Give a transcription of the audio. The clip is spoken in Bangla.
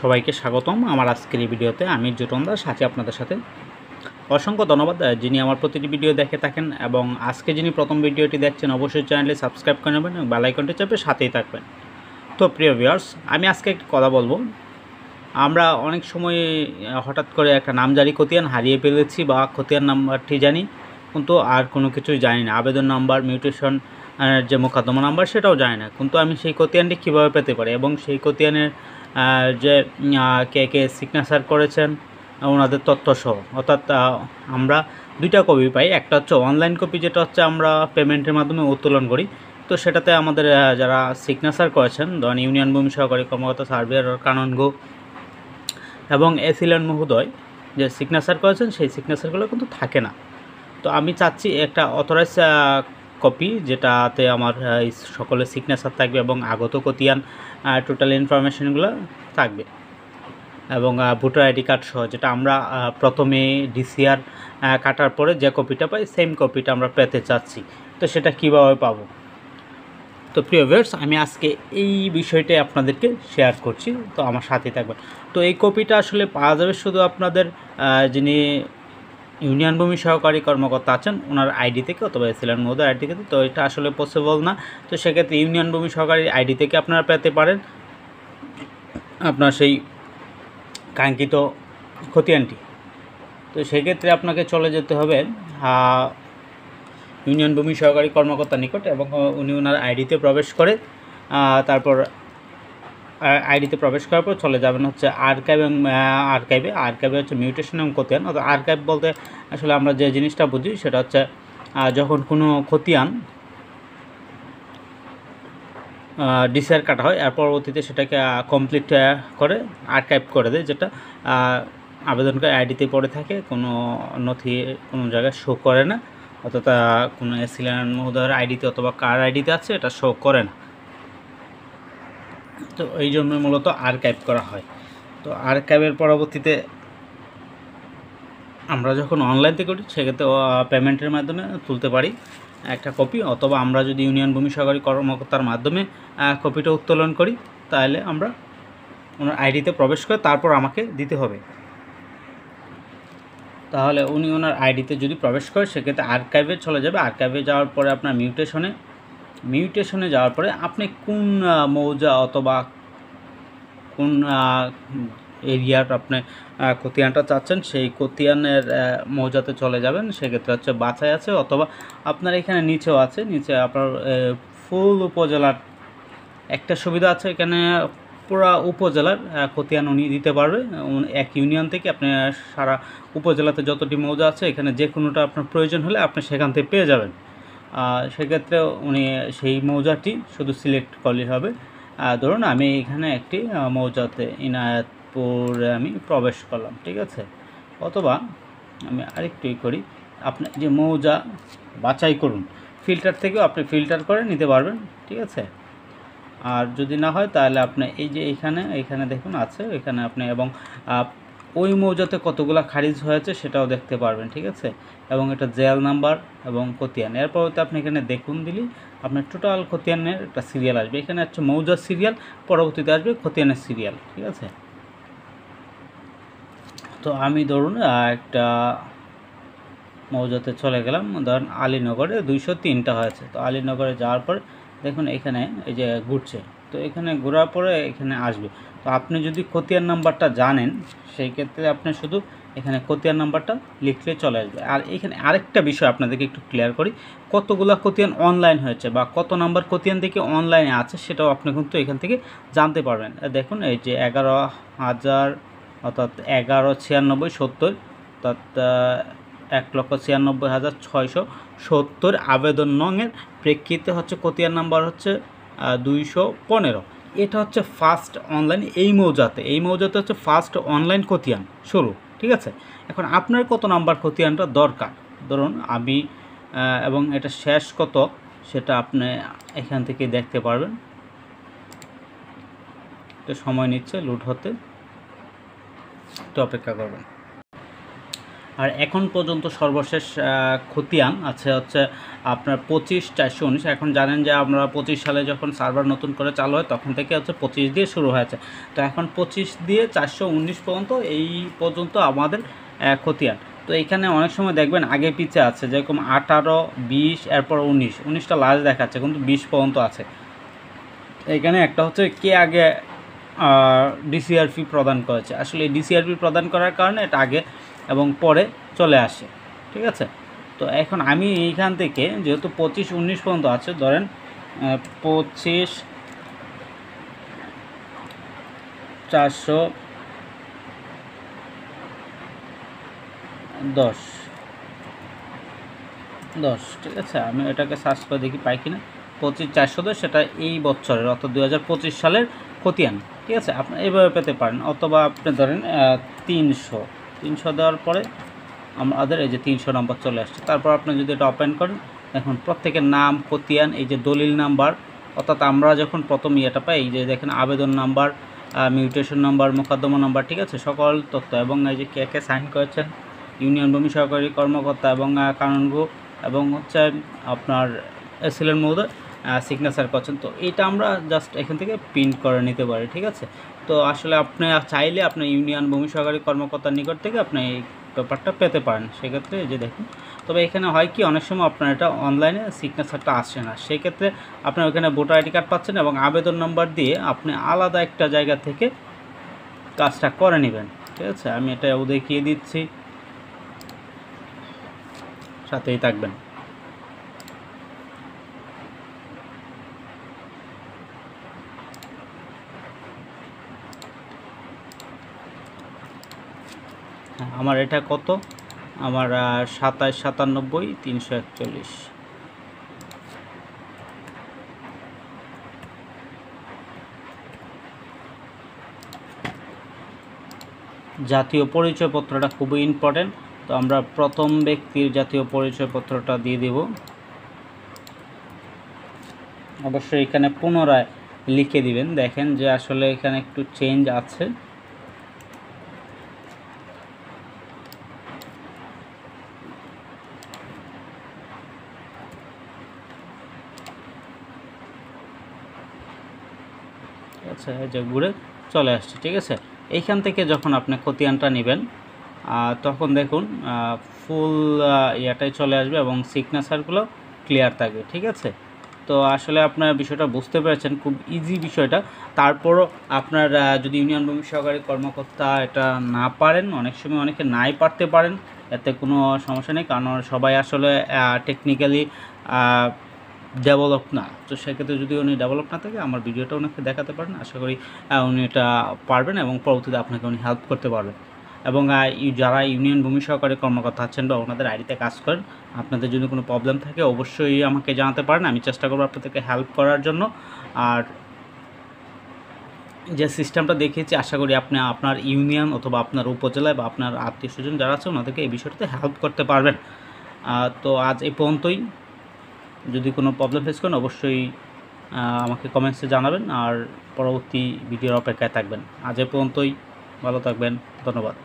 সবাইকে স্বাগতম আমার আজকের এই ভিডিওতে। আমি জুটন দাস আছি আপনাদের সাথে। অসংখ্য ধন্যবাদ যিনি আমার প্রতিটি ভিডিও দেখে থাকেন, এবং আজকে যিনি প্রথম ভিডিওটি দেখছেন অবশ্যই চ্যানেলটি সাবস্ক্রাইব করে নেবেন এবং বেল আইকনটি চেপে সাথেই থাকবেন। তো প্রিয় ভিউয়ার্স, আমি আজকে একটা কথা বলবো। আমরা অনেক সময় হঠাৎ করে একটা নামজারি খতিয়ান হারিয়ে ফেলেছি, বা খতিয়ান নাম্বারটি জানি কিন্তু আর কোনো কিছুই জানি না। আবেদন নাম্বার, মিউটেশন যে মোকদ্দমা নাম্বার সেটাও জানি না, কিন্তু আমি সেই খতিয়ানটি কীভাবে পেতে পারি এবং সেই খতিয়ানের যে কে কে সিগনেচার করেছেন ওনাদের তথ্যসহ, অর্থাৎ আমরা দুইটা কপি পাই। একটা হচ্ছে অনলাইন কপি, যেটা হচ্ছে আমরা পেমেন্টের মাধ্যমে উত্তোলন করি। তো সেটাতে আমাদের যারা সিগনেচার করেছেন, ধরেন ইউনিয়ন ভূমি সহকারী কর্মকর্তা, সার্ভেয়ার কাননগো এবং এসিলেন মহোদয় যে সিগনেচার করেছেন, সেই সিগনেচারগুলো কিন্তু থাকে না। তো আমি চাচ্ছি একটা অথরাইজ কপি, যেটাতে আমার সকলের সিগনেচার থাকবে এবং আগত খতিয়ান টোটাল ইনফরমেশনগুলো থাকবে, এবং ভোটার আইডি কার্ড সহ, যেটা আমরা প্রথমে ডিসিআর কাটার পরে যে কপিটা পাই সেম কপিটা আমরা পেতে চাচ্ছি। তো সেটা কীভাবে পাবো? তো প্রিয় ভিউয়ার্স, আমি আজকে এই বিষয়টাই আপনাদেরকে শেয়ার করছি, তো আমার সাথেই থাকবেন। তো এই কপিটা আসলে পাওয়া যাবে শুধু আপনাদের যিনি ইউনিয়ন ভূমি সহকারী কর্মকর্তা আছেন ওনার আইডি থেকে, অথবা এসিলেন মহোদয় আইডি থেকে। তো এটা আসলে পসিবল না। তো সেক্ষেত্রে ইউনিয়ন ভূমি সহকারী আইডি থেকে আপনারা পেতে পারেন আপনার সেই কাঙ্ক্ষিত খতিয়ানটি। তো সেক্ষেত্রে আপনাকে চলে যেতে হবে ইউনিয়ন ভূমি সহকারী কর্মকর্তার নিকট, এবং উনি ওনার আইডিতে প্রবেশ করে তারপর আইডিতে প্রবেশ করার পর চলে যাবেন হচ্ছে আর্কাইভ, এবং আর্কাইভে হচ্ছে মিউটেশন এবং খতিয়ান। অর্থাৎ আর্কাইভ বলতে আসলে আমরা যে জিনিসটা বুঝি সেটা হচ্ছে যখন কোনো খতিয়ান ডিসিআর কাটা হয়, আর পরবর্তীতে সেটাকে কমপ্লিট করে আর্কাইভ করে দেয়, যেটা আবেদনকারী আইডিতে পড়ে থাকে, কোনো নথি কোনো জায়গায় শো করে না, অর্থাৎ কোনো এসিলেন মহোদয়ের আইডিতে অথবা কার আইডিতে আছে এটা শো করে না। তো এই জন্য মূলত আর্কাইভ করা হয়। তো আর্কাইভের পরবর্তীতে আমরা যখন অনলাইন থেকে করি, সেক্ষেত্রে পেমেন্টের মাধ্যমে তুলতে পারি একটা কপি, অথবা আমরা যদি ইউনিয়ন ভূমি সহকারী কর্মকর্তার মাধ্যমে কপিটা উত্তোলন করি, তাহলে আমরা ওনার আইডিতে প্রবেশ করে তারপর আমাকে দিতে হবে। তাহলে উনি ওনার আইডিতে যদি প্রবেশ করে, সেক্ষেত্রে আর্কাইভে চলে যাবে। আর্কাইভে যাওয়ার পরে আপনার মিউটেশনে যাওয়ার পরে আপনি কোন মৌজা অথবা কোন এরিয়ার আপনি খতিয়ানটা চাচ্ছেন, সেই খতিয়ানের মৌজাতে চলে যাবেন। সেক্ষেত্রে হচ্ছে বাছাই আছে, অথবা আপনার এখানে নিচেও আছে, নিচে আপনার ফুল উপজেলার একটা সুবিধা আছে, এখানে পুরা উপজেলার খতিয়ান উনি দিতে পারবে। এক ইউনিয়ন থেকে আপনি সারা উপজেলাতে যতটি মৌজা আছে, এখানে যে কোনোটা আপনার প্রয়োজন হলে আপনি সেখান থেকে পেয়ে যাবেন। সেক্ষেত্রে উনি সেই মৌজাটি শুধু সিলেক্ট করলেই হবে। ধরুন আমি এখানে একটি মৌজাতে ইনায়েতপুরে আমি প্রবেশ করলাম, ঠিক আছে। অথবা আমি আরেকটুই করি, আপনি যে মৌজা বাছাই করুন, ফিল্টার থেকেও আপনি ফিল্টার করে নিতে পারবেন, ঠিক আছে। আর যদি না হয় তাহলে আপনি এই যে এখানে দেখুন আছে, এখানে আপনি এবং ওই মৌজাতে কতগুলো খারিজ হয়েছে সেটাও দেখতে পারবেন, ঠিক আছে। এবং এটা জেল নাম্বার এবং খতিয়ান। এরপর আপনি এখানে দেখুন দিলেই আপনার টোটাল খতিয়ানের একটা সিরিয়াল আসবে। এখানে হচ্ছে মৌজার সিরিয়াল, পরবর্তীতে আসবে খতিয়ানের সিরিয়াল, ঠিক আছে। তো আমি ধরুন একটা মৌজাতে চলে গেলাম, ধরুন আলীনগরে 203টা হয়েছে। তো আলীনগরে যাওয়ার পর দেখুন এখানে এই যে ঘুরছে, তো এখানে ঘোরার পরে এখানে আসবে। তো আপনি যদি খতিয়ান নাম্বারটা জানেন, সেই ক্ষেত্রে আপনি শুধু এখানে খতিয়ান নাম্বারটা লিখলে চলে আসবে। আর এখানে আরেকটা বিষয় আপনাদেরকে একটু ক্লিয়ার করি, কতগুলো খতিয়ান অনলাইন হয়েছে বা কত নাম্বার খতিয়ান থেকে অনলাইনে আছে, সেটাও আপনি কিন্তু এখান থেকে জানতে পারবেন। দেখুন এই যে 11,000 অর্থাৎ 11,96,70 অর্থাৎ 1,96,670 আবেদন নংয়ের প্রেক্ষিতে হচ্ছে খতিয়ান নাম্বার হচ্ছে 215। এটা হচ্ছে ফার্স্ট অনলাইন এই মৌজাতে হচ্ছে ফার্স্ট অনলাইন খতিয়ান শুরু, ঠিক আছে। এখন আপনার কত নাম্বার খতিয়ানটা দরকার ধরুন আমি, এবং এটা শেষ কত সেটা আপনি এখান থেকে দেখতে পারবেন। তো সময় নিচ্ছে লোড হতে, একটু অপেক্ষা করবেন। আর এখন পর্যন্ত সর্বশেষ খতিয়ান আছে হচ্ছে আপনার 25/419। এখন জানেন যে আমরা 25 সালে যখন সার্ভার নতুন করে চালু হয় তখন থেকে হচ্ছে 25 দিয়ে শুরু হয়েছে। তো এখন 25 দিয়ে 419 পর্যন্ত এই পর্যন্ত আমাদের খতিয়ান। তো এখানে অনেক সময় দেখবেন আগে পিছে আছে, যেরকম 18, 20, এরপর 19টা লাস্ট দেখাচ্ছে, কিন্তু 20 পর্যন্ত আছে। এখানে একটা হচ্ছে কে আগে ডিসিআরপি প্রদান করেছে। আসলে এই ডিসিআরপি প্রদান করার কারণে এটা আগে এবং পরে চলে আসে, ঠিক আছে। তো এখন আমি এইখান থেকে যেহেতু 25-19 পর্যন্ত আছে, ধরেন 25/410, ঠিক আছে। আমি এটাকে সার্চ করে দেখি পাই কিনা। 25/410 সেটা এই বছরের অর্থাৎ 2025 সালের খতিয়ান, ঠিক আছে। আপনি এইভাবে পেতে পারেন, অথবা আপনি ধরেন 300 দেওয়ার পরে আমাদের এই যে 300 নাম্বার চলে আসছে। তারপর আপনি যদি এটা ওপেন করেন, এখন প্রত্যেকের নাম, খতিয়ান, এই যে দলিল নাম্বার, অর্থাৎ আমরা যখন প্রথম ইয়েটা পাই, এই যে দেখেন আবেদন নাম্বার, মিউটেশন নাম্বার, মোকদ্দমা নাম্বার, ঠিক আছে, সকল তথ্য, এবং এই যে কে কে সাইন করেছেন, ইউনিয়ন ভূমি সহকারী কর্মকর্তা এবং কানুনগো, এবং হচ্ছে আপনার এসএলএর মধ্যে সিগনেচার করছেন। তো এটা আমরা জাস্ট এখান থেকে প্রিন্ট করে নিতে পারি, ঠিক আছে। তো আসলে আপনি চাইলে আপনার ইউনিয়ন ভূমি সহকারী কর্মকর্তার নিকট থেকে আপনি এই পেপারটা পেতে পারেন, সেক্ষেত্রে এই যে দেখুন। তবে এখানে হয় কি, অনেক সময় আপনার এটা অনলাইনে সিগনেচারটা আসছে না, সেক্ষেত্রে আপনার ওখানে ভোটার আইডি কার্ড পাচ্ছেন এবং আবেদন নাম্বার দিয়ে আপনি আলাদা একটা জায়গা থেকে কাজটা করে নেবেন, ঠিক আছে। আমি এটাও দেখিয়ে দিচ্ছি, সাথেই থাকবেন। আমার এটা কত, আমার 27/97/341। জাতীয় পরিচয়পত্রটা খুবই ইম্পর্টেন্ট। তো আমরা প্রথম ব্যক্তির জাতীয় পরিচয়পত্রটা দিয়ে দেব। অবশ্যই এখানে পুনরায় লিখে দিবেন, দেখেন যে আসলে এখানে একটু চেঞ্জ আছে। আচ্ছা, এই যে ঘুরে চলে আসছে, ঠিক আছে। এইখান থেকে যখন আপনি খতিয়ানটা নেবেন তখন দেখুন ফুল ইয়াটাই চলে আসবে এবং সিগনেচারগুলো ক্লিয়ার থাকবে, ঠিক আছে। তো আসলে আপনার বিষয়টা বুঝতে পেরেছেন, খুব ইজি বিষয়টা। তারপরও আপনার যদি ইউনিয়ন ভূমি সহকারী কর্মকর্তা এটা না পারেন, অনেক সময় অনেকে নাই পারতে পারেন, এতে কোনো সমস্যা নেই, কারণ সবাই আসলে টেকনিক্যালি ডেভেলপ না। তো সেক্ষেত্রে যদি উনি ডেভেলপ না থাকে, আমার ভিডিওটা ওনাকে দেখাতে পারেন, আশা করি উনি এটা পারবেন এবং পরবর্তীতে আপনাকে উনি হেল্প করতে পারবেন। এবং যারা ইউনিয়ন ভূমি সহকারী কর্মকর্তা আছেন বা ওনাদের আইডিতে কাজ করেন, আপনাদের যদি কোনো প্রবলেম থাকে অবশ্যই আমাকে জানাতে পারেন, আমি চেষ্টা করবো আপনাদেরকে হেল্প করার জন্য। আর যে সিস্টেমটা দেখিয়েছি, আশা করি আপনি আপনার ইউনিয়ন অথবা আপনার উপজেলায় বা আপনার আত্মীয় স্বজন যারা আছে ওনাদেরকে এই বিষয়টাতে হেল্প করতে পারবেন। তো আজ এই পর্যন্তই। যদি কোনো প্রবলেম ফেস করেন অবশ্যই আমাকে কমেন্টসে জানাবেন, আর পরবর্তী ভিডিওর অপেক্ষায় থাকবেন। আজ এ পর্যন্তই, ভালো থাকবেন, ধন্যবাদ।